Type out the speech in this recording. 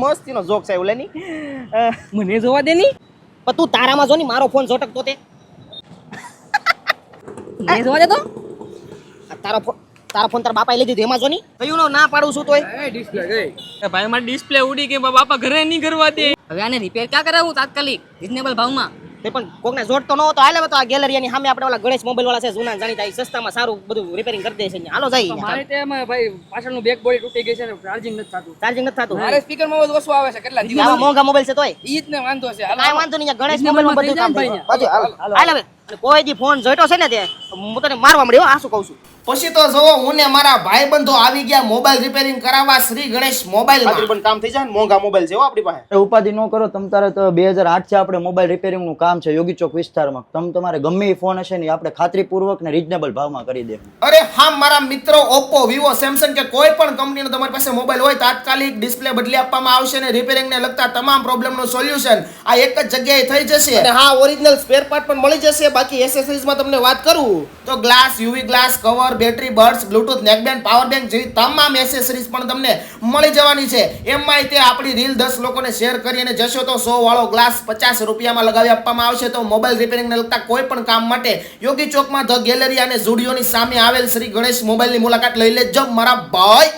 મસ્તીનો joke છે ઓલે ની. મને જોવા દે ની. પણ તું તારામાં જો ની મારો ફોન ઝટકતો તે. મને જોવા દે તો. આ તારો ફોન તારા બાપાએ લીધી એમાં જો ની. કયું ના પાડું છું તોય. એ ડિસ્પ્લે ગઈ. એ ભાઈ મારી ડિસ્પ્લે ઉડી ગઈ બાપા ઘરે નહીં કરવા દે. હવે આને રિપેર ક્યાં કરાવું તાત્કાલિક રીઝનેબલ ભાવમાં. તે પણ કોકને જોડતો ન હતો હાલે તો આ ગેલેરીની સામે આપણે ઓલા ગણેશ મોબાઈલ વાળા છે જૂના જાણીતા ઈ સસ્તામાં સારું બધું રિપેરિંગ કરી દે છે હાલો જાય. મારે તેમાં ભાઈ પાછળનું બેક બોડી તૂટી ગઈ છે ને ચાર્જિંગ નથી થતું. ચાર્જિંગ નથી થતું. મારે સ્પીકર માં બહુ ઓછું આવે છે કેટલા દિવસ. આવા મોંઘા મોબાઈલ છે તોય ઈ જ ને વાંધો છે. કાંઈ વાંધો નહીં ગણેશ મોબાઈલમાં બધું કામ થઈ જાય. હાલ હવે કોઈ દી ફોન જોઈતો છે ને તે હું તને મારવા મળ્યો આ શું કહું છું. પછી તો જો હું ને મારા ભાઈબંધો આવી ગયા મોબાઈલ રિપેરિંગ કરાવવા શ્રી ગણેશ મોબાઈલ માં પણ કામ થઈ જાય ને મોંઘા મોબાઈલ છે આપણી પાસે. ઉપાધિ ન કરો તમ તારે તો 2008 થી આપણે મોબાઈલ રિપેરિંગ નું કામ છે યોગી ચોક વિસ્તારમાં. તમારે ગમે એ ફોન હશે ને આપણે ખાતરીપૂર્વક ને રીઝનેબલ ભાવમાં કરી દે. અરે હા મારા મિત્રો ઓપ્પો વિવો સેમસંગ કે કોઈ પણ કંપનીનો તમારી પાસે મોબાઈલ હોય તાત્કાલિક ડિસ્પ્લે બદલી આપવામાં આવશે ને રિપેરિંગ ને લગતા તમામ પ્રોબ્લેમ નું સોલ્યુશન આ એક જ જગ્યાએ થઈ જશે. અને હા ઓરિજિનલ સ્પેર પાર્ટ પણ મળી જશે. બાકી એસેસરીઝ માં તમને વાત કરું તો glass UV glass cover battery buds Bluetooth neckband power bank જેવી તમામ એસેસરીઝ પણ તમને મળી જવાની છે. એમાંય તે આપણી રીલ 10 લોકોને શેર કરી અને જશો તો 100 વાળો ગ્લાસ 50 રૂપિયામાં લગાવી આપવામાં આવશે. તો મોબાઈલ રિપેરિંગ ને લગતા કોઈ પણ કામ માટે યોગી ચોકમાં ધ ગેલેરી અને ઝુડિયોની સામે આવેલ શ્રી ગણેશ મોબાઈલની મુલાકાત લઈ લેજો મારા ભાઈ.